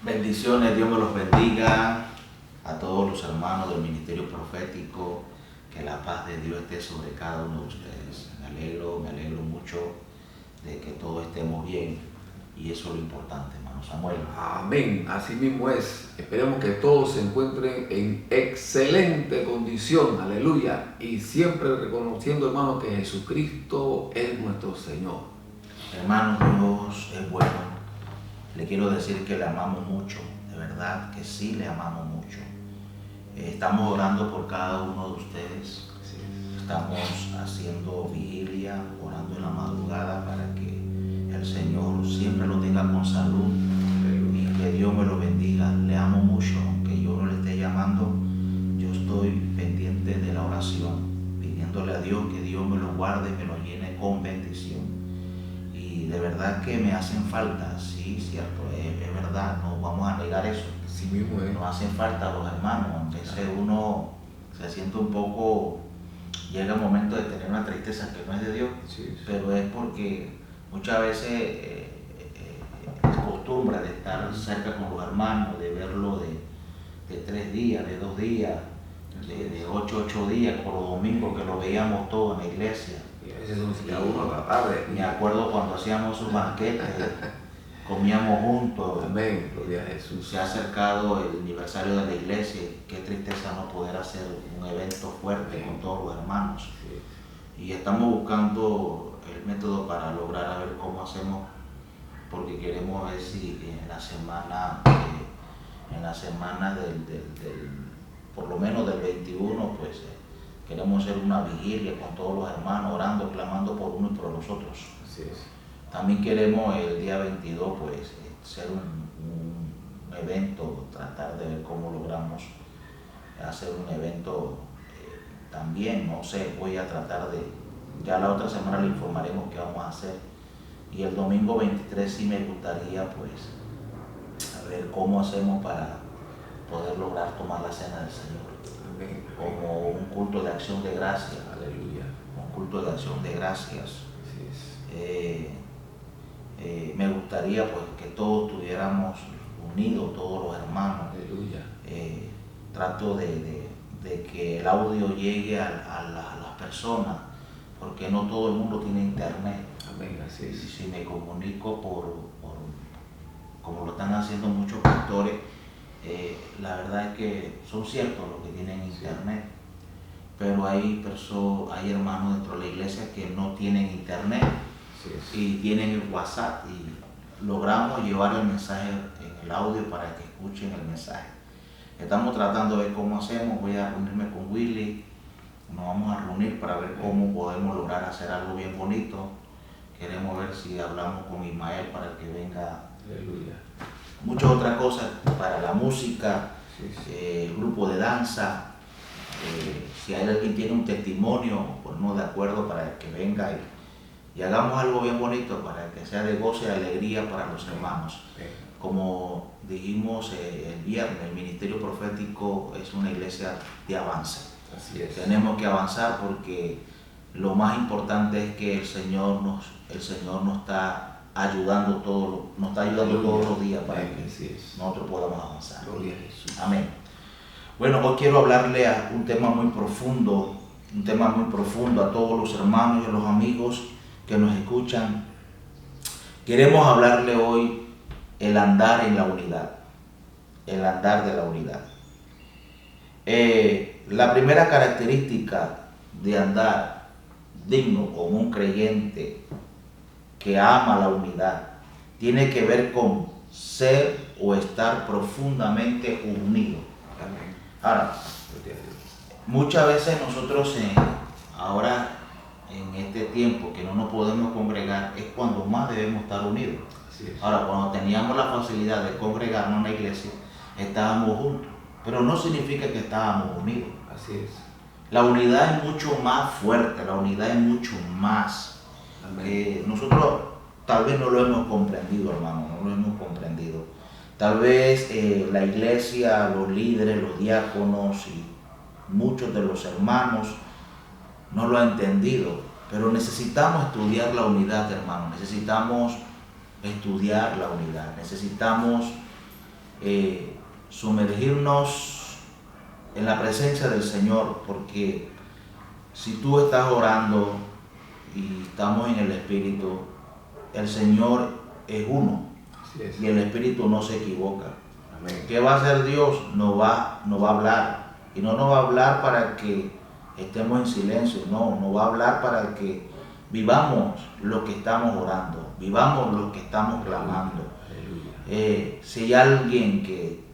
Bendiciones, Dios me los bendiga a todos los hermanos del ministerio profético, que la paz de Dios esté sobre cada uno de ustedes. Me alegro mucho de que todos estemos bien y eso es lo importante, hermano Samuel. Amén, así mismo es. Esperemos que todos se encuentren en excelente condición, aleluya, y siempre reconociendo, hermano, que Jesucristo es nuestro Señor. Hermano, Dios es bueno. Le quiero decir que le amamos mucho, de verdad que sí le amamos mucho. Estamos orando por cada uno de ustedes. Estamos haciendo vigilia, orando en la madrugada para que el Señor siempre lo tenga con salud y que Dios me lo bendiga. Le amo mucho, aunque yo no le esté llamando, yo estoy pendiente de la oración, pidiéndole a Dios que Dios me lo guarde y me lo llene con bendición. Y de verdad que me hacen falta, sí, cierto, es verdad, no vamos a negar eso. Sí mismo es. Nos hacen falta los hermanos, a veces uno se siente un poco, llega el momento de tener una tristeza que no es de Dios, Sí. pero es porque muchas veces es costumbre de estar cerca con los hermanos, de verlo de 3 días, de 2 días, de 8 días, por los domingos que lo veíamos todos en la iglesia. Y a veces nos queda uno a la tarde. Me acuerdo cuando hacíamos sus banquetes, comíamos juntos. Amén, gloria a Jesús. Se ha acercado el aniversario de la iglesia, qué tristeza no poder hacer un evento fuerte con todos los hermanos. Sí. Y estamos buscando el método para lograr a ver cómo hacemos, porque queremos ver si en la semana por lo menos del 21, pues queremos hacer una vigilia con todos los hermanos, orando, clamando por uno y por los otros. Así es. También queremos el día 22, pues, hacer un evento, tratar de ver cómo logramos hacer un evento también, no sé, voy a tratar de, ya la otra semana le informaremos qué vamos a hacer. Y el domingo 23 sí me gustaría, pues, a ver cómo hacemos para poder lograr tomar la cena del Señor. Amén. Como un culto de acción de gracias. Aleluya. Un culto de acción de gracias. Así es. Me gustaría pues que todos estuviéramos unidos, todos los hermanos. Aleluya. Trato de que el audio llegue a las personas, porque no todo el mundo tiene internet. Amén, así Y es. si me comunico como lo están haciendo muchos pastores, la verdad es que son ciertos los que tienen internet, pero hay hermanos dentro de la iglesia que no tienen internet y tienen el WhatsApp, y logramos llevar el mensaje en el audio para que escuchen el mensaje. Estamos tratando de ver cómo hacemos. Voy a reunirme con Willy, nos vamos a reunir para ver cómo podemos lograr hacer algo bien bonito. Queremos ver si hablamos con Ismael para que venga. Aleluya. Muchas otras cosas para la música, Sí. grupo de danza. Si hay alguien que tiene un testimonio, ponemos de acuerdo para que venga y hagamos algo bien bonito para que sea de gozo y alegría para los hermanos. Como dijimos el viernes, el ministerio profético es una iglesia de avance. Así es. Tenemos que avanzar porque lo más importante es que el Señor nos está ayudando todos los días para que nosotros podamos avanzar. Gloria a Jesús. Amén. Bueno, hoy quiero hablarle a un tema muy profundo a todos los hermanos y a los amigos que nos escuchan. Queremos hablarle hoy el andar en la unidad, el andar de la unidad. La primera característica de andar digno como un creyente que ama la unidad tiene que ver con ser o estar profundamente unido. Amén. Ahora, muchas veces nosotros ahora en este tiempo que no nos podemos congregar es cuando más debemos estar unidos. Así es. Ahora, cuando teníamos la facilidad de congregarnos en la iglesia, estábamos juntos, pero no significa que estábamos unidos. Así es. La unidad es mucho más fuerte, la unidad es mucho más. Nosotros tal vez no lo hemos comprendido, hermano, no lo hemos comprendido. Tal vez la iglesia, los líderes, los diáconos y muchos de los hermanos no lo han entendido, pero necesitamos estudiar la unidad, hermano. Necesitamos estudiar la unidad. Necesitamos sumergirnos en la presencia del Señor, porque si tú estás orando y estamos en el Espíritu, el Señor es uno y el Espíritu no se equivoca. Amén. ¿Qué va a hacer Dios? Nos va a hablar, y no nos va a hablar para que estemos en silencio, no, nos va a hablar para que vivamos lo que estamos orando, vivamos lo que estamos clamando. Si hay alguien que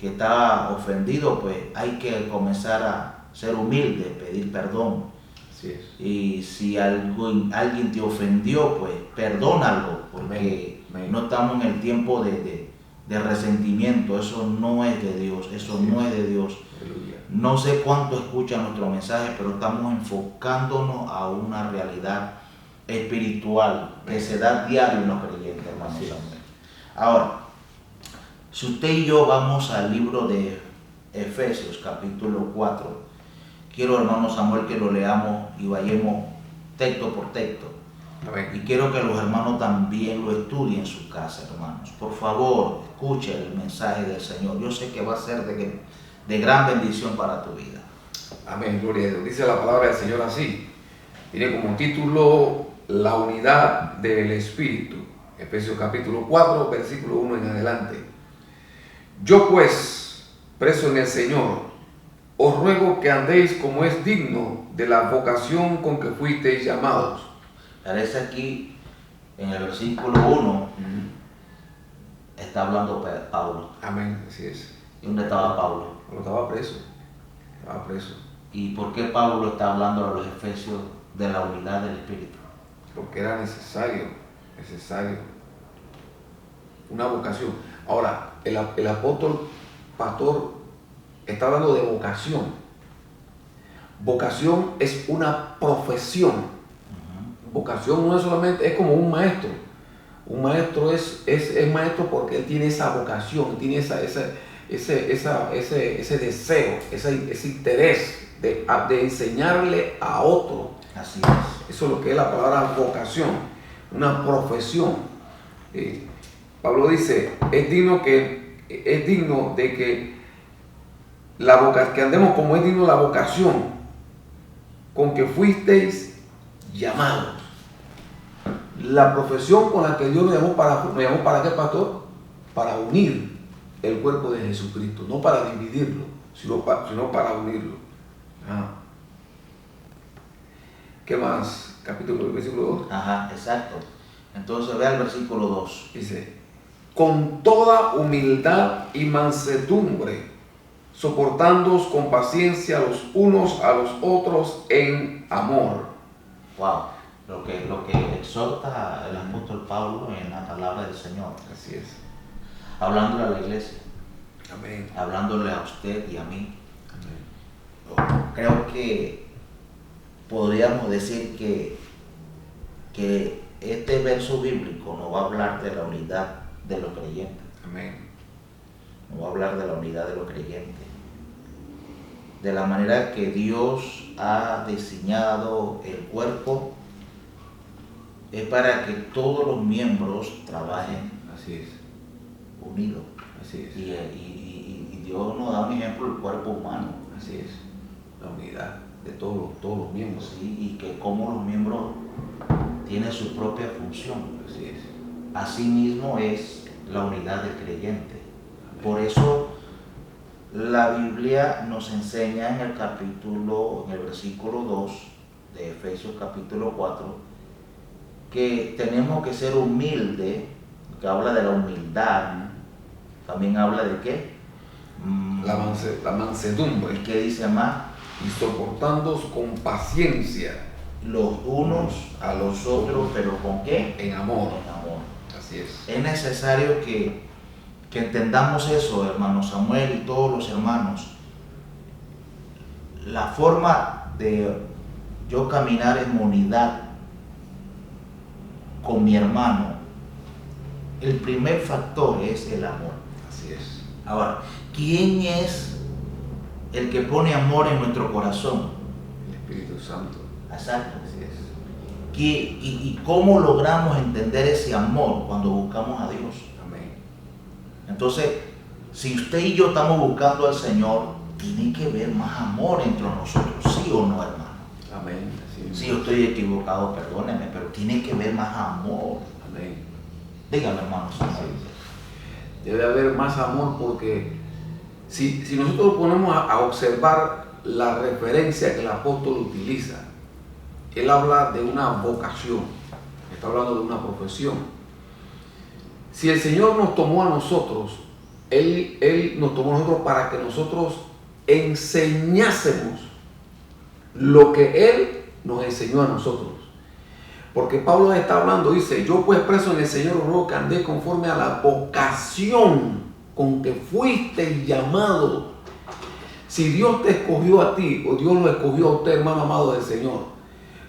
está ofendido, pues hay que comenzar a ser humilde, pedir perdón. Así es. Y si alguien te ofendió, pues perdónalo, porque Amén. No estamos en el tiempo de resentimiento. Eso no es de Dios, eso no es de Dios. Aleluya. No sé cuánto escuchan nuestro mensaje, pero estamos enfocándonos a una realidad espiritual que se da diario en los creyentes, hermanos. Ahora, si usted y yo vamos al libro de Efesios, capítulo 4, quiero, hermano Samuel, que lo leamos y vayamos texto por texto. Amén. Y quiero que los hermanos también lo estudien en su casa, hermanos. Por favor, escuche el mensaje del Señor. Yo sé que va a ser de gran bendición para tu vida. Amén, gloria a Dios. Dice la palabra del Señor así. Tiene como título la unidad del Espíritu. Efesios capítulo 4, versículo 1 en adelante. Yo pues, preso en el Señor, os ruego que andéis como es digno de la vocación con que fuisteis llamados. Parece aquí en el versículo 1, está hablando Pablo. Amén, así es. ¿Y dónde estaba Pablo? Pablo estaba preso. Estaba preso. ¿Y por qué Pablo está hablando a los efesios de la unidad del Espíritu? Porque era necesario una vocación. Ahora, el apóstol pastor está hablando de vocación. Vocación es una profesión. Vocación no es solamente, es como un maestro. Un maestro es maestro porque él tiene esa vocación, tiene ese deseo, ese interés de enseñarle a otro. Así es. Eso es lo que es la palabra vocación, una profesión. Pablo dice, es digno de que que andemos como es digno la vocación con que fuisteis llamados. La profesión con la que Dios me llamó para qué, pastor? Para unir el cuerpo de Jesucristo, no para dividirlo, sino para unirlo. ¿Qué más? Versículo 2. Ajá, exacto. Entonces vea el versículo 2. Dice, con toda humildad y mansedumbre, soportándoos con paciencia los unos a los otros en amor. Wow, lo que exhorta el apóstol Pablo en la palabra del Señor. Así es. Hablándole a la iglesia. Amén. Hablándole a usted y a mí. Amén. Creo que podríamos decir que este verso bíblico nos va a hablar de la unidad de los creyentes. Amén. Nos va a hablar de la unidad de los creyentes. De la manera que Dios ha diseñado el cuerpo, es para que todos los miembros trabajen unidos. Así es. Y Dios nos da un ejemplo del cuerpo humano. Así es. La unidad de todos los miembros. Sí, y que como los miembros tienen su propia función. Así es. Asimismo es la unidad del creyente. Amén. Por eso la Biblia nos enseña en el versículo 2 de Efesios capítulo 4, que tenemos que ser humildes, que habla de la humildad. También habla de ¿qué? La mansedumbre. ¿Y qué dice más? Y soportándoos con paciencia los unos a los otros, pero ¿con qué? En amor. En amor. Así es. Es necesario que entendamos eso, hermano Samuel y todos los hermanos. La forma de yo caminar en unidad con mi hermano, el primer factor es el amor. Así es. Ahora, ¿quién es el que pone amor en nuestro corazón? El Espíritu Santo. Exacto. Así es. ¿Y cómo logramos entender ese amor? Cuando buscamos a Dios. Amén. Entonces, Si usted y yo estamos buscando al Señor, tiene que haber más amor entre nosotros, ¿sí o no, hermano? Amén. Si yo estoy equivocado, perdóneme, pero tiene que haber más amor. Amén. Dígame, hermano. Debe haber más amor porque si nosotros ponemos a observar la referencia que el apóstol utiliza, él habla de una vocación, está hablando de una profesión. Si el Señor nos tomó a nosotros, Él nos tomó a nosotros para que nosotros enseñásemos lo que Él nos enseñó a nosotros. Porque Pablo está hablando, dice, yo pues preso en el Señor ruego que andé conforme a la vocación con que fuiste llamado. Si Dios te escogió a ti, o Dios lo escogió a usted, hermano amado del Señor,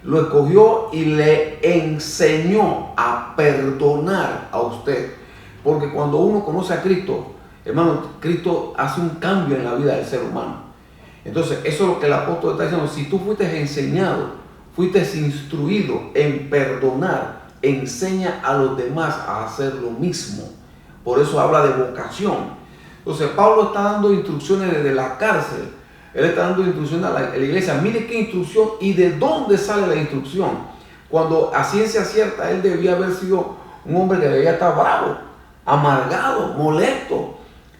lo escogió y le enseñó a perdonar a usted. Porque cuando uno conoce a Cristo, hermano, Cristo hace un cambio en la vida del ser humano. Entonces, eso es lo que el apóstol está diciendo. Si tú fuiste enseñado, fuiste instruido en perdonar, enseña a los demás a hacer lo mismo. Por eso habla de vocación. Entonces, Pablo está dando instrucciones desde la cárcel. Él está dando instrucciones a la iglesia. Mire qué instrucción y de dónde sale la instrucción. Cuando a ciencia cierta él debía haber sido un hombre que debía estar bravo, amargado, molesto.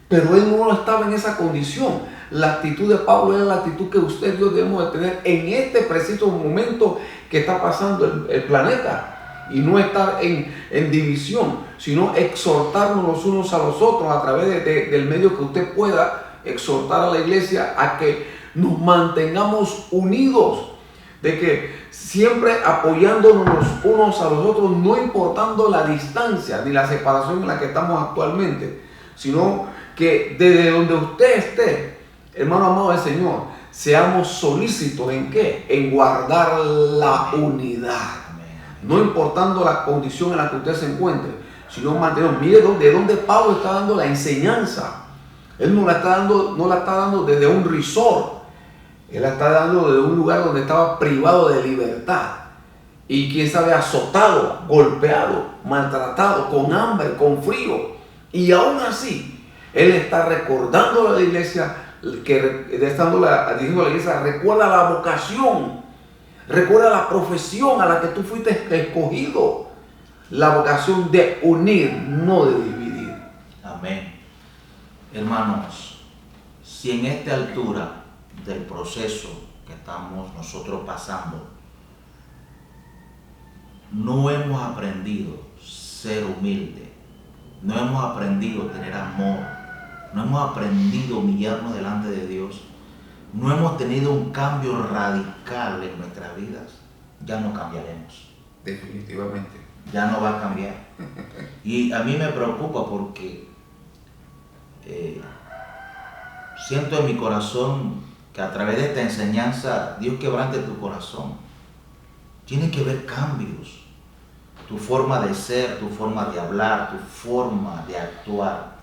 Pero él no estaba en esa condición. La actitud de Pablo era la actitud que usted y yo debemos de tener en este preciso momento que está pasando el planeta. Y no estar en división, sino exhortarnos los unos a los otros a través del medio que usted pueda exhortar a la iglesia a que nos mantengamos unidos, de que siempre apoyándonos los unos a los otros, no importando la distancia ni la separación en la que estamos actualmente, sino que desde donde usted esté, hermano amado del Señor, seamos solícitos en ¿qué? En guardar la unidad, no importando la condición en la que usted se encuentre, sino mantener. Mire de dónde Pablo está dando la enseñanza. Él no la está dando desde un resort. Él la está dando desde un lugar donde estaba privado de libertad. Y quién sabe, azotado, golpeado, maltratado, con hambre, con frío. Y aún así, él está recordando a la iglesia, diciendo a la iglesia, recuerda la vocación, recuerda la profesión a la que tú fuiste escogido. La vocación de unir, no de dividir. Amén. Hermanos, si en esta altura del proceso que estamos nosotros pasando no hemos aprendido ser humilde, no hemos aprendido tener amor, no hemos aprendido humillarnos delante de Dios, no hemos tenido un cambio radical en nuestras vidas, ya no cambiaremos. Definitivamente. Ya no va a cambiar. Y a mí me preocupa porque siento en mi corazón que a través de esta enseñanza Dios quebrante tu corazón. Tiene que haber cambios. Tu forma de ser, tu forma de hablar, tu forma de actuar.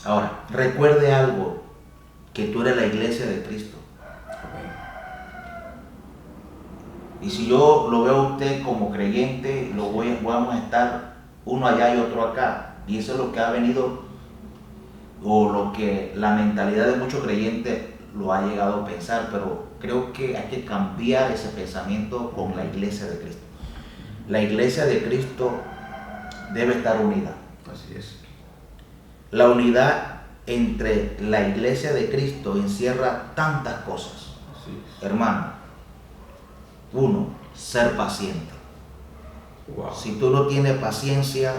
Ahora, recuerde algo, que tú eres la iglesia de Cristo. Y si yo lo veo a usted como creyente, vamos a estar uno allá y otro acá. Y eso es lo que ha venido, o lo que la mentalidad de muchos creyentes lo ha llegado a pensar. Pero creo que hay que cambiar ese pensamiento con la iglesia de Cristo. La iglesia de Cristo debe estar unida. Así es. La unidad entre la iglesia de Cristo encierra tantas cosas. Así es. Hermano, uno, ser paciente. Wow. Si tú no tienes paciencia,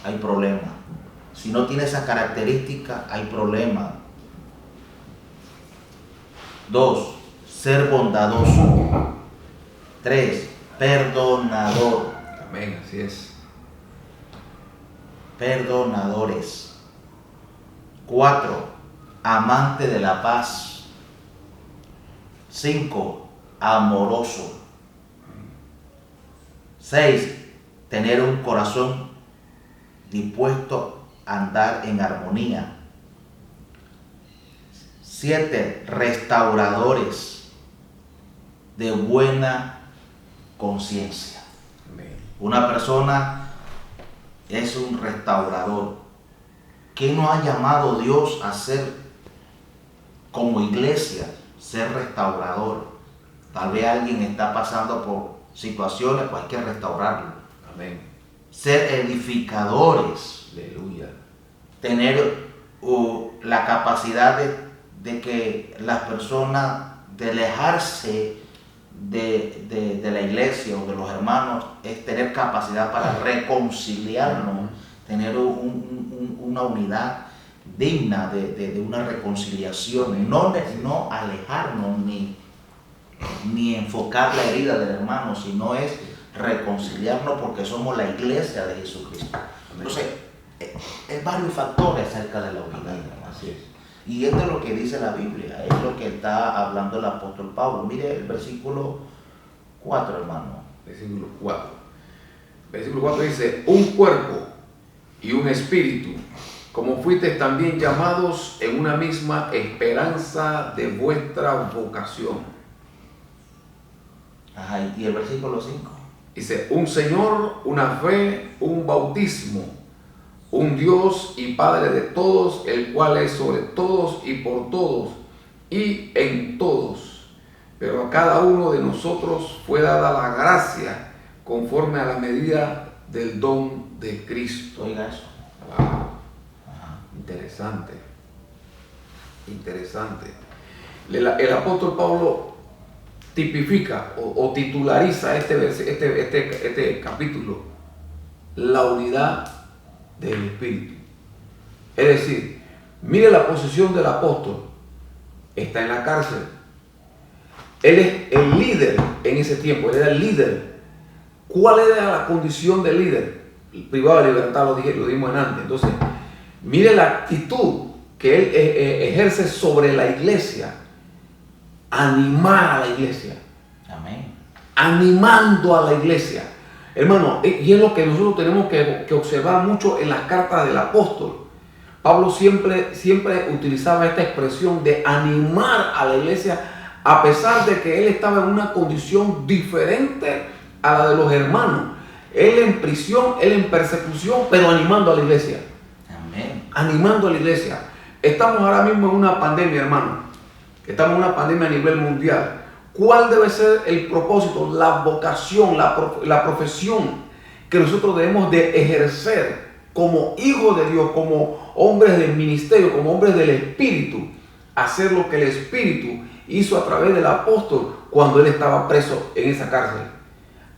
hay problema. Si no tienes esa característica, hay problema. 2, ser bondadoso. 3, perdonador. Amén, así es. Perdonadores. 4, amante de la paz. 5, amoroso. 6, tener un corazón dispuesto a andar en armonía. 7, restauradores de buena conciencia. Una persona es un restaurador ¿Qué nos ha llamado Dios a ser como iglesia? Ser restaurador. Tal vez alguien está pasando por situaciones, pues hay que restaurarlo. Amén. Ser edificadores. Aleluya. Tener la capacidad de que las personas, de alejarse de la iglesia o de los hermanos, es tener capacidad para reconciliarnos, tener una unidad digna de una reconciliación, no alejarnos ni enfocar la herida del hermano, sino es reconciliarnos porque somos la iglesia de Jesucristo. Entonces, hay varios factores acerca de la unidad. Así es. Y esto es lo que dice la Biblia, es lo que está hablando el apóstol Pablo. Mire el versículo 4, hermano. Versículo 4. Versículo 4 dice: un cuerpo y un espíritu, como fuisteis también llamados en una misma esperanza de vuestra vocación. Ajá, y el versículo 5. Dice: un Señor, una fe, un bautismo, un Dios y Padre de todos, el cual es sobre todos y por todos y en todos. Pero a cada uno de nosotros fue dada la gracia conforme a la medida del don de Cristo. Oiga eso. Wow. Interesante. Interesante. El apóstol Pablo tipifica o titulariza este capítulo: la unidad del Espíritu. Es decir, mire la posición del apóstol. Está en la cárcel. Él es el líder en ese tiempo. Él era el líder. ¿Cuál era la condición del líder? El privado de libertad lo dimos antes. Entonces, mire la actitud que él ejerce sobre la iglesia. Animar a la iglesia. Amén. Animando a la iglesia. Hermano, y es lo que nosotros tenemos que observar mucho en las cartas del apóstol. Pablo siempre utilizaba esta expresión de animar a la iglesia, a pesar de que él estaba en una condición diferente a la de los hermanos. Él en prisión, él en persecución, pero animando a la iglesia. Amén. Animando a la iglesia. Estamos ahora mismo en una pandemia, hermano. Estamos en una pandemia a nivel mundial. ¿Cuál debe ser el propósito, la vocación, la profesión que nosotros debemos de ejercer como hijos de Dios, como hombres del ministerio, como hombres del Espíritu? Hacer lo que el Espíritu hizo a través del apóstol cuando él estaba preso en esa cárcel.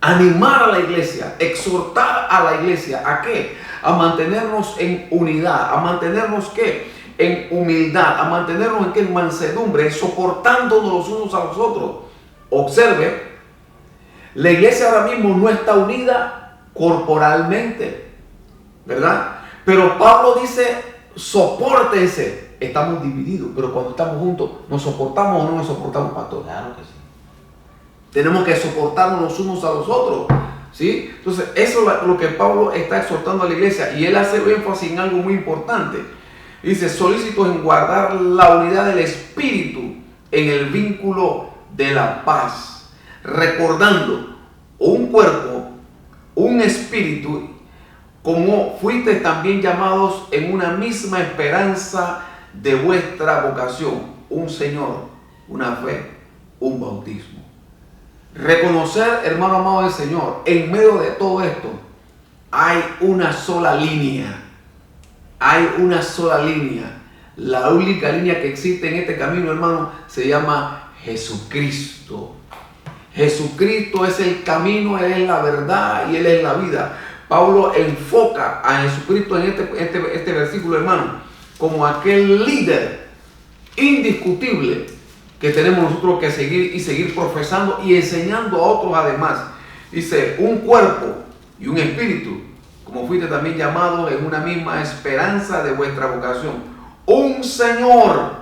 Animar a la iglesia, exhortar a la iglesia, ¿a qué? A mantenernos en unidad, a mantenernos ¿qué? En humildad, a mantenernos en, ¿qué? En mansedumbre, soportándonos los unos a los otros. Observe, la iglesia ahora mismo no está unida corporalmente, ¿verdad? Pero Pablo dice: sopórtense. Estamos divididos, pero cuando estamos juntos, ¿nos soportamos o no nos soportamos, pastor? Claro que sí. Tenemos que soportarnos los unos a los otros, ¿sí? Entonces, eso es lo que Pablo está exhortando a la iglesia, y él hace énfasis en algo muy importante. Dice: solícitos en guardar la unidad del Espíritu en el vínculo de la paz, recordando un cuerpo, un espíritu, como fuisteis también llamados en una misma esperanza de vuestra vocación, un Señor, una fe, un bautismo. Reconocer, hermano amado del Señor, en medio de todo esto hay una sola línea. Hay una sola línea. La única línea que existe en este camino, hermano, se llama Jesucristo. Jesucristo es el camino, Él es la verdad y Él es la vida. Pablo enfoca a Jesucristo en este versículo, hermano, como aquel líder indiscutible que tenemos nosotros que seguir profesando y enseñando a otros además. Dice: un cuerpo y un espíritu, como fuiste también llamados en una misma esperanza de vuestra vocación. Un Señor,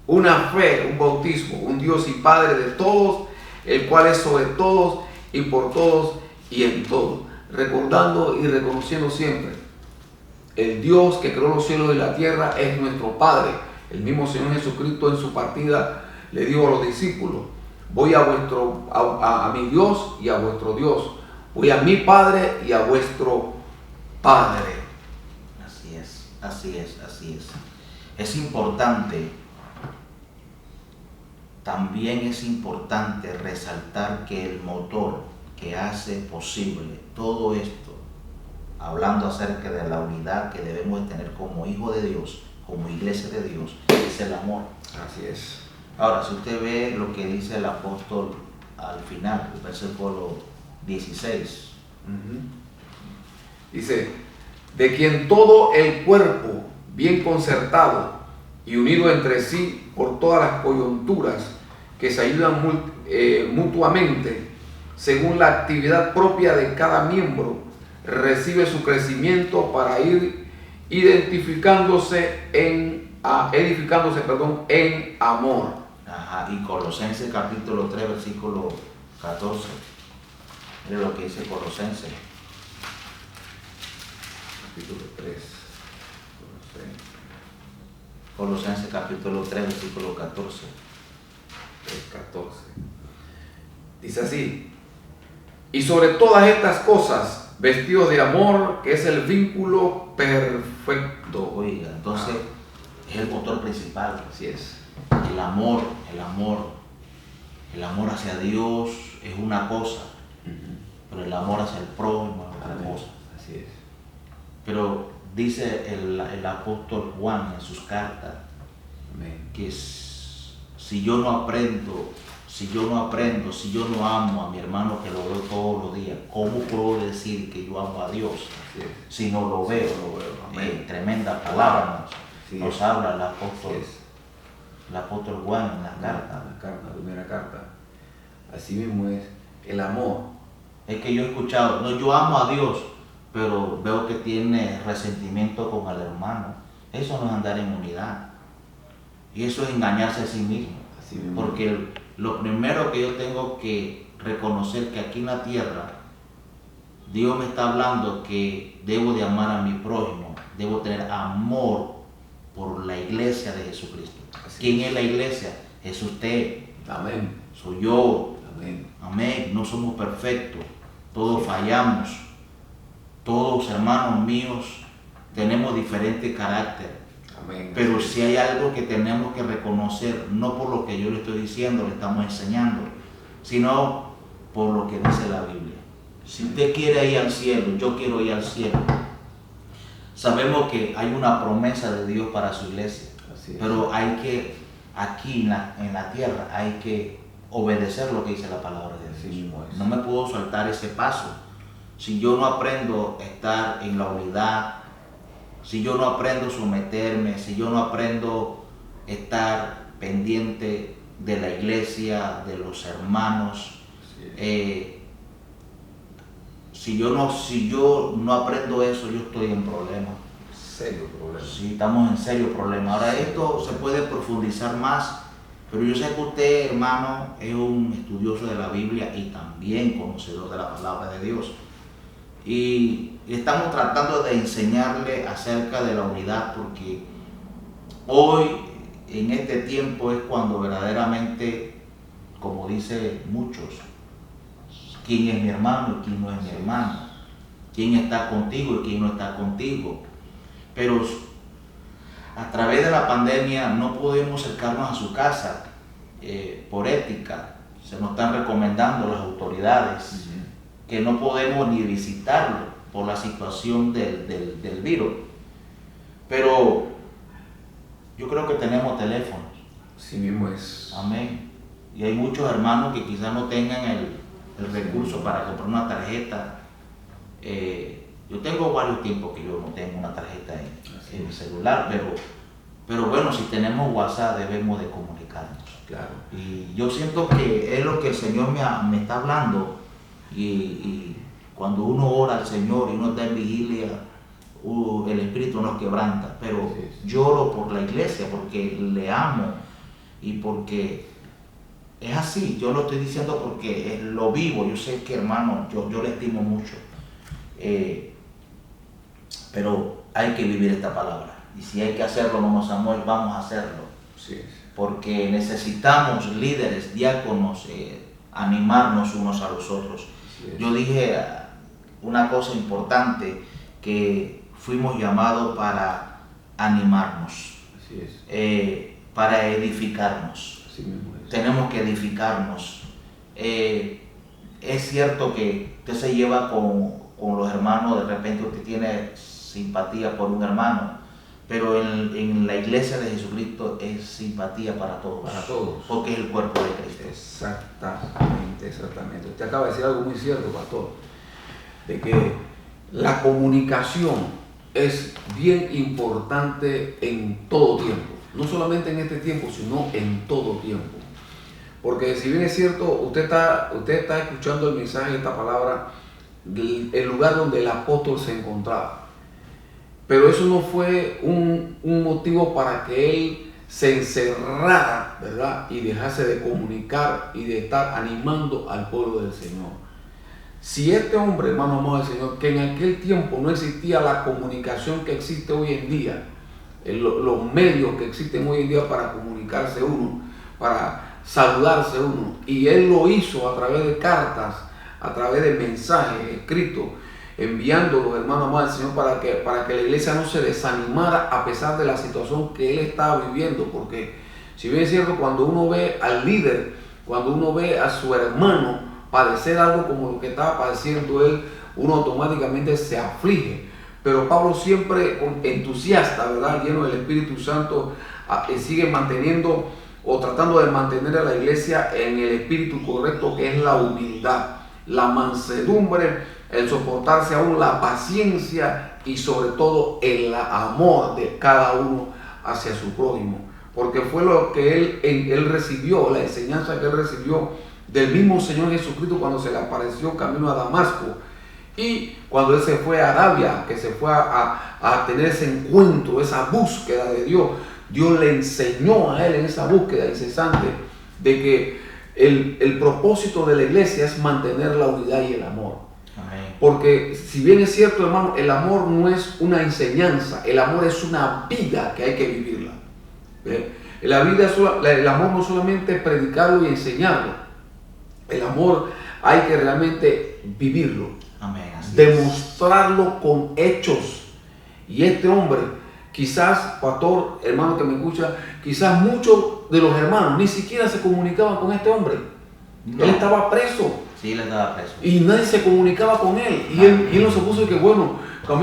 una fe, un bautismo, un Dios y Padre de todos, el cual es sobre todos y por todos y en todos. Recordando y reconociendo siempre: el Dios que creó los cielos y la tierra es nuestro Padre. El mismo Señor Jesucristo en su partida le dijo a los discípulos: voy a mi Dios y a vuestro Dios. Voy a mi Padre y a vuestro Padre. Así es, así es, así así es. Es importante, también es importante resaltar que el motor que hace posible todo esto, hablando acerca de la unidad que debemos tener como hijo de Dios, como iglesia de Dios, es el amor. Así es. Ahora, si usted ve lo que dice el apóstol al final, el versículo 16. Dice, de quien todo el cuerpo, bien concertado y unido entre sí por todas las coyunturas, que se ayudan mutuamente, según la actividad propia de cada miembro, recibe su crecimiento para ir edificándose en amor. Ajá, y Colosenses capítulo 3, versículo 14. Mire lo que dice Colosenses. Capítulo 3. Colosenses capítulo 3, versículo 14. 3:14. Dice así: y sobre todas estas cosas, vestidos de amor, que es el vínculo perfecto. Oiga, entonces es el motor principal. Así es. El amor hacia Dios es una cosa, pero el amor hacia el prójimo es otra cosa. Así es. Pero dice el apóstol Juan en sus cartas, Amén, que si yo no aprendo, si yo no amo a mi hermano que lo veo todos los días, ¿cómo puedo decir que yo amo a Dios si no lo veo? Amén. Tremenda palabra nos habla el apóstol Juan en la carta. La primera carta. Así mismo es el amor. Es que yo he escuchado, no, yo amo a Dios, pero veo que tiene resentimiento con el hermano. Eso no es andar en unidad. Y eso es engañarse a sí mismo. Así mismo. Porque lo primero que yo tengo que reconocer que aquí en la tierra, Dios me está hablando que debo de amar a mi prójimo, debo tener amor por la iglesia de Jesucristo. ¿Quién es la iglesia? Es usted. Amén. Soy yo. Amén. Amén. No somos perfectos. Todos fallamos. Todos, hermanos míos, tenemos diferente carácter. Amén. Pero si hay algo que tenemos que reconocer, no por lo que yo le estoy diciendo, le estamos enseñando, sino por lo que dice la Biblia. Si usted quiere ir al cielo, yo quiero ir al cielo. Sabemos que hay una promesa de Dios para su iglesia, pero hay que, aquí en la tierra, hay que obedecer lo que dice la palabra de Dios. No me puedo saltar ese paso. Si yo no aprendo a estar en la unidad, si yo no aprendo a someterme, si yo no aprendo a estar pendiente de la iglesia, de los hermanos, si yo no aprendo eso, yo estoy en problema. Serio problema. Sí, estamos en serio problema. Ahora esto se puede profundizar más, pero yo sé que usted, hermano, es un estudioso de la Biblia y también conocedor de la palabra de Dios. Y estamos tratando de enseñarle acerca de la unidad, porque hoy, en este tiempo, es cuando verdaderamente, como dicen muchos, quién es mi hermano y quién no es mi hermano, quién está contigo y quién no está contigo. Pero a través de la pandemia no podemos acercarnos a su casa por ética. Se nos están recomendando las autoridades que no podemos ni visitarlo por la situación del virus. Pero yo creo que tenemos teléfonos. Sí mismo es. Amén. Y hay muchos hermanos que quizás no tengan el recurso para comprar una tarjeta. Yo tengo varios tiempos que yo no tengo una tarjeta en mi celular, pero bueno, si tenemos WhatsApp debemos de comunicarnos. Claro. Y yo siento que es lo que el Señor me está hablando. Y cuando uno ora al Señor y uno está en vigilia, el Espíritu nos quebranta. Pero lloro por la iglesia porque le amo y porque es así. Yo lo estoy diciendo porque lo vivo. Yo sé que, hermano, yo le estimo mucho. Pero hay que vivir esta palabra. Y si hay que hacerlo, hermano Samuel, vamos a hacerlo. Sí. Porque necesitamos líderes, diáconos, animarnos unos a los otros. Yo dije una cosa importante, que fuimos llamados para animarnos, Así es. para edificarnos. Así mismo es. Tenemos que edificarnos. Es cierto que usted se lleva con los hermanos, de repente usted tiene simpatía por un hermano, pero en la iglesia de Jesucristo es simpatía para todos. Para todos. Porque es el cuerpo de Cristo. Exactamente, exactamente. Usted acaba de decir algo muy cierto, pastor, de que la comunicación es bien importante en todo tiempo. No solamente en este tiempo, sino en todo tiempo. Porque si bien es cierto, usted está escuchando el mensaje, esta palabra, el lugar donde el apóstol se encontraba. Pero eso no fue un motivo para que él se encerrara, ¿verdad? Y dejase de comunicar y de estar animando al pueblo del Señor. Si este hombre, hermano amado del Señor, que en aquel tiempo no existía la comunicación que existe hoy en día, los medios que existen hoy en día para comunicarse uno, para saludarse uno, y él lo hizo a través de cartas, a través de mensajes escritos, enviándolos, hermano amado del Señor, para que la iglesia no se desanimara a pesar de la situación que él estaba viviendo. Porque si bien es cierto, cuando uno ve al líder, cuando uno ve a su hermano padecer algo como lo que estaba padeciendo él, uno automáticamente se aflige. Pero Pablo siempre entusiasta, ¿verdad?, lleno del Espíritu Santo, sigue manteniendo o tratando de mantener a la iglesia en el espíritu correcto, que es la humildad, la mansedumbre, el soportarse aún, la paciencia y sobre todo el amor de cada uno hacia su prójimo. Porque fue lo que él recibió, la enseñanza que él recibió del mismo Señor Jesucristo cuando se le apareció camino a Damasco. Y cuando él se fue a Arabia, que se fue a tener ese encuentro, esa búsqueda de Dios, Dios le enseñó a él en esa búsqueda incesante de que el propósito de la iglesia es mantener la unidad y el amor. Amén. Porque si bien es cierto, hermano, el amor no es una enseñanza, el amor es una vida que hay que vivirla. El amor no solamente es predicarlo y enseñarlo, el amor hay que realmente vivirlo. Amén. Así Demostrarlo con hechos. Y este hombre, quizás, pastor, hermano que me escucha, quizás muchos de los hermanos ni siquiera se comunicaban con este hombre. No. Él estaba preso. Sí, él estaba preso. Y nadie se comunicaba con él. Y él no se puso de que, bueno,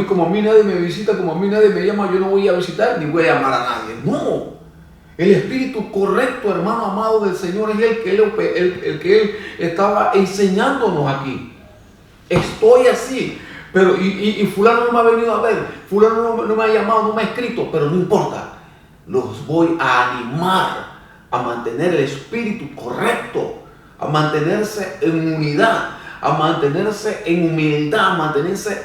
como a mí nadie me visita, como a mí nadie me llama, yo no voy a visitar ni voy a llamar a nadie. No. El espíritu correcto, hermano amado del Señor, es el que él estaba enseñándonos aquí. Estoy así. Pero, y fulano no me ha venido a ver, fulano no me ha llamado, no me ha escrito, pero no importa. Los voy a animar a mantener el espíritu correcto, a mantenerse en unidad, a mantenerse en humildad,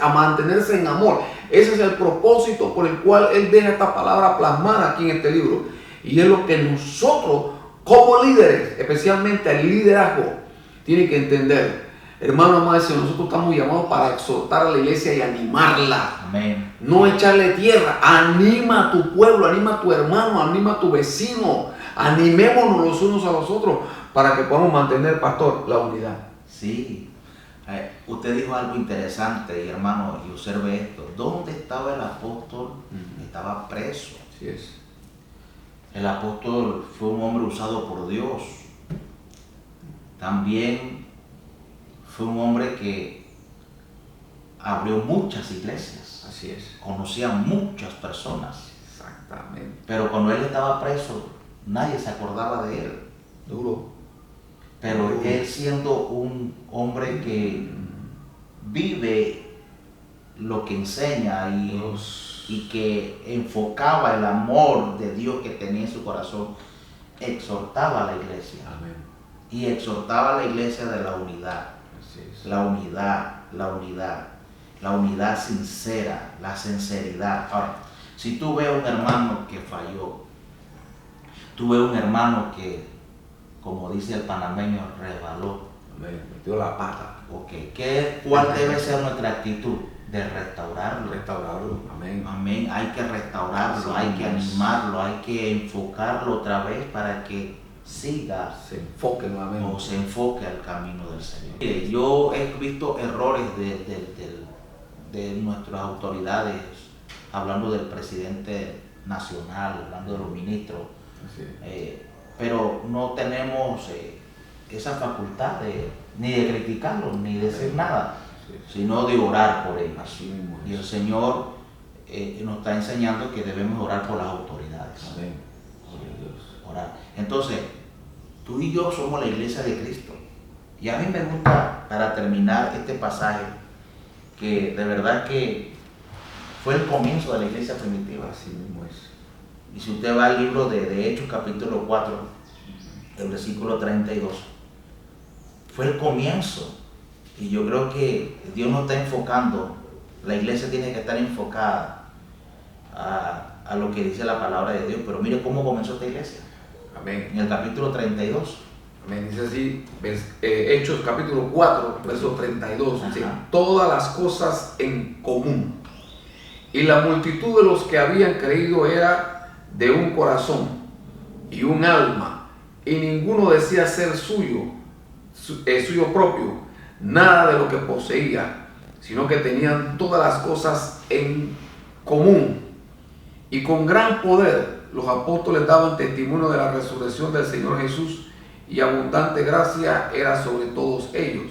a mantenerse en amor. Ese es el propósito por el cual él deja esta palabra plasmada aquí en este libro. Y es lo que nosotros, como líderes, especialmente el liderazgo, tienen que entender. Hermano amado, nosotros estamos llamados para exhortar a la iglesia y animarla. Amén. No echarle tierra. Anima a tu pueblo, anima a tu hermano, anima a tu vecino. Animémonos los unos a los otros para que podamos mantener, pastor, la unidad. Sí. Usted dijo algo interesante, y hermano, y observe esto. ¿Dónde estaba el apóstol? Estaba preso. Así es. El apóstol fue un hombre usado por Dios. También fue un hombre que abrió muchas iglesias. Así es. Conocía a muchas personas. Exactamente. Pero cuando él estaba preso, nadie se acordaba de él. Duro. Pero él, siendo un hombre que vive lo que enseña y que enfocaba el amor de Dios que tenía en su corazón, exhortaba a la iglesia. Amén. Y exhortaba a la iglesia de la unidad. Así es. La unidad sincera, la sinceridad. Ahora, si tú ves a un hermano que falló, tú ves a un hermano que, como dice el panameño, resbaló. Amén. Metió la pata. Ok, ¿cuál debe ser nuestra actitud? De restaurarlo. Restaurarlo. Amén. Amén. Hay que restaurarlo, Sí, hay que Dios. animarlo, hay que enfocarlo otra vez para que siga Se enfoque nuevamente. o se enfoque al camino del Señor. Mire, yo he visto errores de nuestras autoridades, hablando del presidente nacional, hablando de los ministros, pero no tenemos esa facultad ni de criticarlos, ni de decir nada, sino de orar por ellos. Y el Señor nos está enseñando que debemos orar por las autoridades. Amén. Orar. Entonces, tú y yo somos la iglesia de Cristo. Y a mí me gusta, para terminar este pasaje, que de verdad que fue el comienzo de la iglesia primitiva. Así mismo es. Y si usted va al libro de Hechos, capítulo 4, el versículo 32, fue el comienzo. Y yo creo que Dios nos está enfocando, la iglesia tiene que estar enfocada a lo que dice la palabra de Dios. Pero mire cómo comenzó esta iglesia. Amén. En el capítulo 32. Amén. Dice así, Hechos capítulo 4, verso 32. Dice, todas las cosas en común. Y la multitud de los que habían creído era de un corazón y un alma, y ninguno decía ser suyo propio, nada de lo que poseía, sino que tenían todas las cosas en común. Y con gran poder los apóstoles daban testimonio de la resurrección del Señor Jesús, y abundante gracia era sobre todos ellos.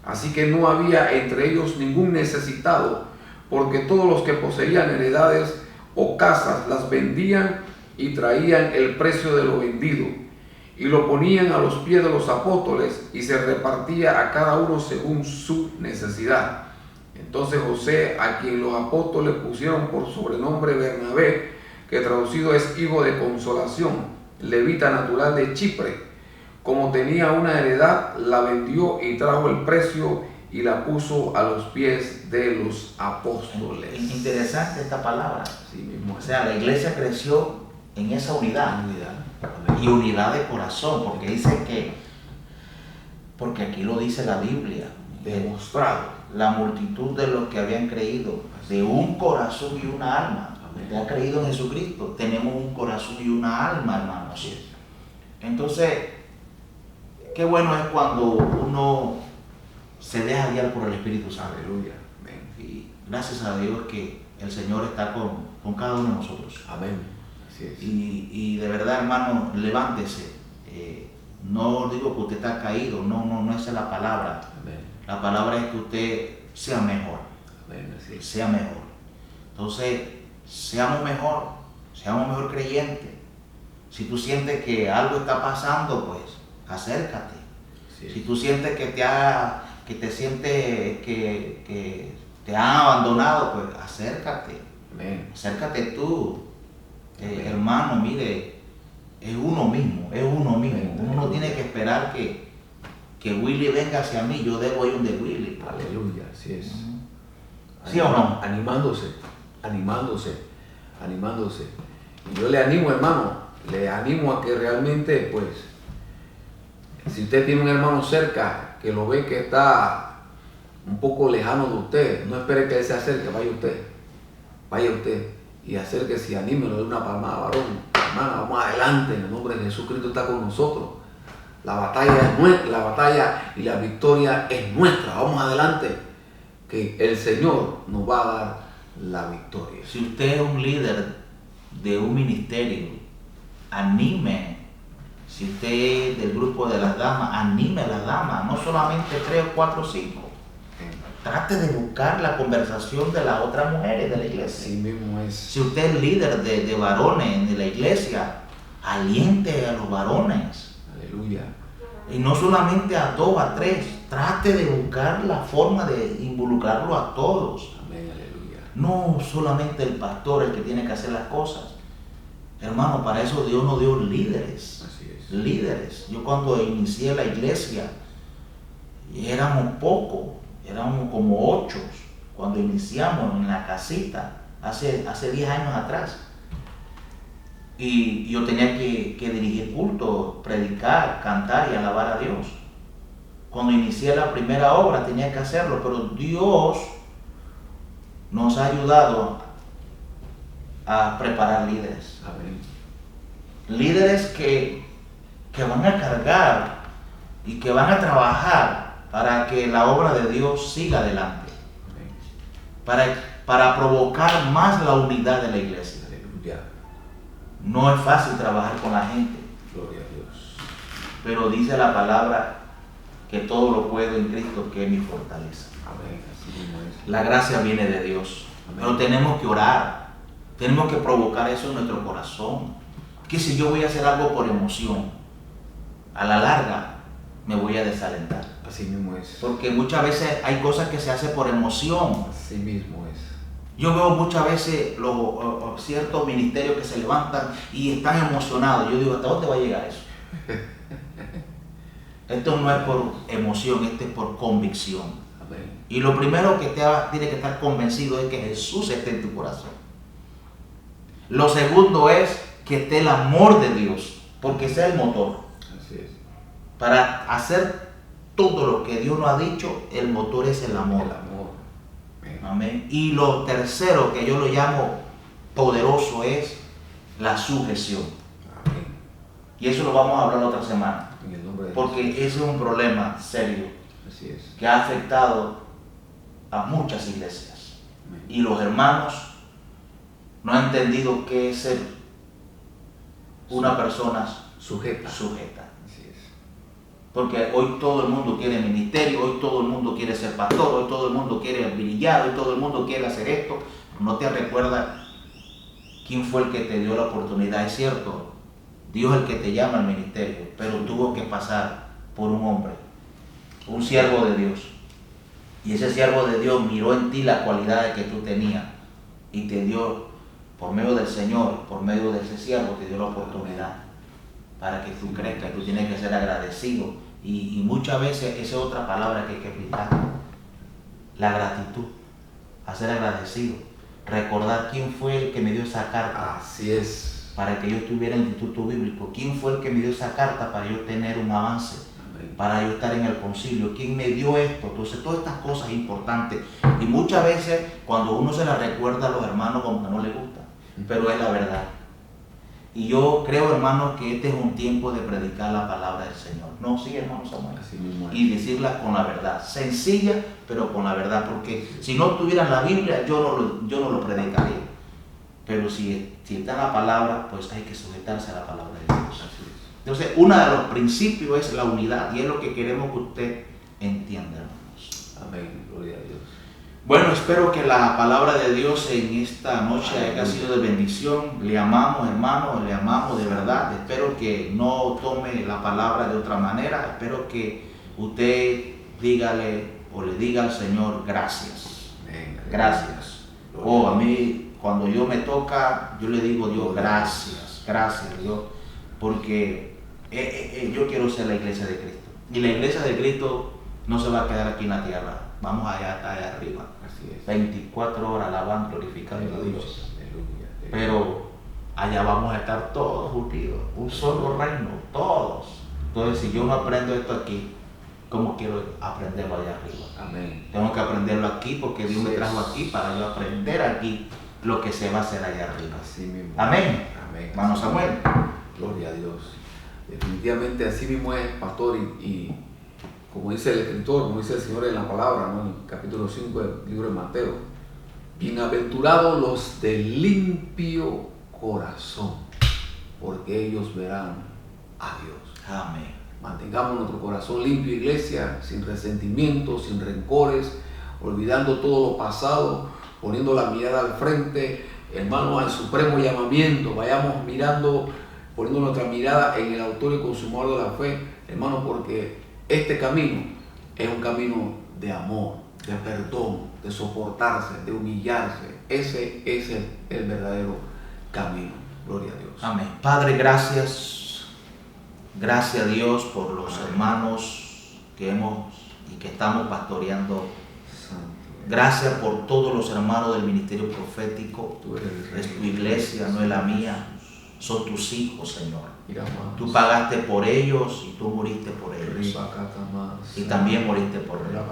Así que no había entre ellos ningún necesitado, porque todos los que poseían heredades o casas las vendían y traían el precio de lo vendido, y lo ponían a los pies de los apóstoles, y se repartía a cada uno según su necesidad. Entonces José, a quien los apóstoles pusieron por sobrenombre Bernabé, que traducido es hijo de consolación, levita natural de Chipre, como tenía una heredad, la vendió y trajo el precio y la puso a los pies de los apóstoles. Interesante esta palabra. Así mismo. O sea, la iglesia creció en esa unidad. Y unidad de corazón, porque dice que, porque aquí lo dice la Biblia, demostrado la multitud de los que habían creído, de un corazón y una alma. Usted ha creído en Jesucristo, tenemos un corazón y una alma, hermanos. Entonces, qué bueno es cuando uno se deja guiar por el Espíritu Santo. Aleluya. Y gracias a Dios que el Señor está con cada uno de nosotros. Amén. Así es. Y de verdad, hermano, levántese. No digo que usted está caído, no esa es la palabra. Amén. La palabra es que usted sea mejor. Amén. Así es. Sea mejor. Entonces, seamos mejor creyentes. Si tú sientes que algo está pasando, pues acércate. Sí. Si tú sientes que te sientes que te han abandonado, pues acércate. Amén. Acércate tú. Hermano, mire, es uno mismo. Uno no tiene que esperar que Willy venga hacia mí, yo debo ir donde Willy. Aleluya, así es. ¿Sí o no? Animándose. Y yo le animo, hermano, a que realmente, pues, si usted tiene un hermano cerca que lo ve que está un poco lejano de usted, no espere que él se acerque, vaya usted y acérquese y anímelo de una palmada, varón. Hermana, vamos adelante, en el nombre de Jesucristo está con nosotros. La batalla es nuestra, la batalla y la victoria es nuestra. Vamos adelante, que el Señor nos va a dar la victoria. Si usted es un líder de un ministerio, anime. Si usted es del grupo de las damas, anime a las damas, no solamente 3, 4, 5. Trate de buscar la conversación de las otras mujeres de la iglesia. Así mismo es. Si usted es líder de varones de la iglesia, aliente a los varones. Aleluya. Y no solamente a 2, a 3. Trate de buscar la forma de involucrarlo a todos. Amén, aleluya. No solamente el pastor el que tiene que hacer las cosas. Hermano, para eso Dios nos dio líderes. Así es. Líderes. Yo cuando inicié la iglesia, éramos pocos, éramos como 8 cuando iniciamos en la casita, hace 10 años atrás. Y yo tenía que dirigir culto, predicar, cantar y alabar a Dios. Cuando inicié la primera obra tenía que hacerlo, pero Dios nos ha ayudado a preparar líderes. Amén. Líderes que van a cargar y que van a trabajar para que la obra de Dios siga adelante. Amén. Para provocar más la unidad de la iglesia. Aleluya. No es fácil trabajar con la gente. Gloria a Dios. Pero dice la palabra que todo lo puedo en Cristo, que es mi fortaleza. Amén. Así mismo es. La gracia viene de Dios. Amén. Pero tenemos que orar. Tenemos que provocar eso en nuestro corazón. Que si yo voy a hacer algo por emoción, a la larga me voy a desalentar. Así mismo es. Porque muchas veces hay cosas que se hacen por emoción. Así mismo es. Yo veo muchas veces ciertos ministerios que se levantan y están emocionados. Yo digo, ¿hasta dónde va a llegar eso? Esto no es por emoción, esto es por convicción. Amén. Y lo primero que tiene que estar convencido es que Jesús esté en tu corazón. Lo segundo es que esté el amor de Dios, porque sea el motor. Así es. Para hacer todo lo que Dios nos ha dicho, el motor es el amor. El amor. Amén. Amén. Y lo tercero que yo lo llamo poderoso es la sujeción. Amén. Y eso lo vamos a hablar la otra semana. En el nombre de Porque Jesús. ese es un problema serio Así es. que ha afectado a muchas iglesias. Amén. Y los hermanos no han entendido qué es ser una persona Sujeta. sujeta. Así es. Porque hoy todo el mundo quiere ministerio, hoy todo el mundo quiere ser pastor, hoy todo el mundo quiere brillar, hoy todo el mundo quiere hacer esto. No te recuerdas quién fue el que te dio la oportunidad. Es cierto, Dios es el que te llama al ministerio, pero tuvo que pasar por un hombre, un siervo de Dios. Y ese siervo de Dios miró en ti las cualidades que tú tenías y te dio, por medio del Señor, por medio de ese siervo, te dio la oportunidad para que tú crezcas. Tú tienes que ser agradecido. Y muchas veces esa es otra palabra que hay que explicar. La gratitud, a ser agradecido. Recordar quién fue el que me dio esa carta Así es. para que yo estuviera en el Instituto Bíblico. ¿Quién fue el que me dio esa carta para yo tener un avance? Amén. Para yo estar en el concilio. ¿Quién me dio esto? Entonces todas estas cosas importantes. Y muchas veces cuando uno se las recuerda a los hermanos como que no les gusta. Pero es la verdad. Y yo creo, hermanos, que este es un tiempo de predicar la palabra del Señor. No, sí, hermano Samuel. Así mismo es. Y decirla con la verdad. Sencilla, pero con la verdad. Porque si no tuvieran la Biblia, yo no lo predicaría. Pero si está en la palabra, pues hay que sujetarse a la palabra de Dios. Así es. Entonces, uno de los principios es la unidad. Y es lo que queremos que usted entienda, hermanos. Amén. Gloria a Dios. Bueno, espero que la palabra de Dios en esta noche haya sido de bendición. Le amamos, hermanos, le amamos de verdad. Espero que no tome la palabra de otra manera. Espero que usted dígale o le diga al Señor gracias. Amén. Gracias. Oh, a mí cuando yo me toca, yo le digo Dios gracias, gracias Dios, porque yo quiero ser la iglesia de Cristo. Y la iglesia de Cristo no se va a quedar aquí en la tierra. Vamos allá arriba. Así es. 24 horas alabando, glorificando a Dios. Aleluya. Pero allá vamos a estar todos unidos, un solo reino, todos. Entonces, si yo no aprendo esto aquí, ¿cómo quiero aprenderlo allá arriba? Amén. Tengo que aprenderlo aquí porque Dios me Así trajo es. aquí para yo aprender aquí lo que se va a hacer allá arriba. Así mismo. Amén. Amén. Hermano Samuel. Gloria a Dios. Definitivamente así mismo es, pastor, y como dice el escritor, como dice el Señor en la palabra, ¿no? En el capítulo 5 del libro de Mateo, bienaventurados los de limpio corazón, porque ellos verán a Dios. Amén. Mantengamos nuestro corazón limpio, iglesia, sin resentimientos, sin rencores, olvidando todo lo pasado, poniendo la mirada al frente, hermanos, al supremo llamamiento. Vayamos mirando, poniendo nuestra mirada en el autor y consumador de la fe, hermanos, porque este camino es un camino de amor, de perdón, de soportarse, de humillarse. Ese es el verdadero camino. Gloria a Dios. Amén. Padre, gracias. Gracias a Dios por los hermanos que estamos pastoreando. Gracias por todos los hermanos del ministerio profético. Tú eres el rey. Es tu iglesia, no es la mía. Son tus hijos, Señor. Mira más. Tú pagaste por ellos y tú moriste por ellos. Y también moriste por ellos.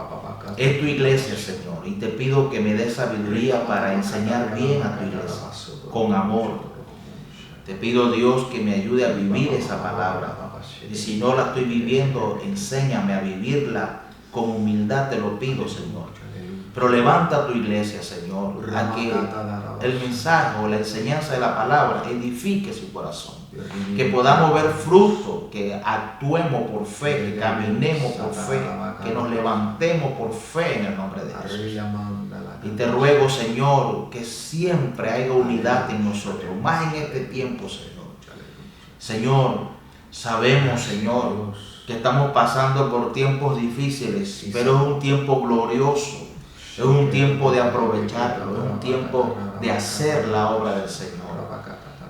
Es tu iglesia, Señor, y te pido que me des sabiduría para enseñar bien a tu iglesia, con amor. Te pido, Dios, que me ayude a vivir esa palabra. Y si no la estoy viviendo, enséñame a vivirla con humildad, te lo pido, Señor. Pero levanta tu iglesia, Señor, a que el mensaje o la enseñanza de la palabra edifique su corazón. Que podamos ver fruto, que actuemos por fe, que caminemos por fe, que nos levantemos por fe en el nombre de Jesús. Y te ruego, Señor, que siempre haya unidad en nosotros, más en este tiempo, Señor. Señor, sabemos, Señor, que estamos pasando por tiempos difíciles, pero es un tiempo glorioso. Es un tiempo de aprovecharlo, es un tiempo de hacer la obra del Señor.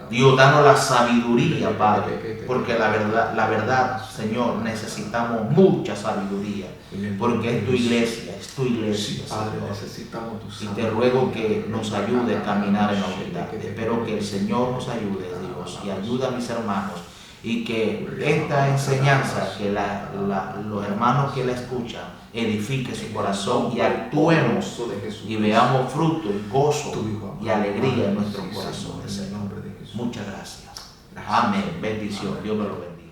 Dios, danos la sabiduría, Padre, porque la verdad, Señor, necesitamos mucha sabiduría, porque es tu iglesia, Padre, Señor. necesitamos tu Y te ruego que nos ayude a caminar en la humildad. Espero que el Señor nos ayude, Dios, y ayuda a mis hermanos. Y que esta enseñanza, que los hermanos que la escuchan, edifique su corazón y actuemos y veamos fruto y gozo y alegría en nuestros corazones, Señor. Muchas gracias. Amén. Bendición. Dios me lo bendiga.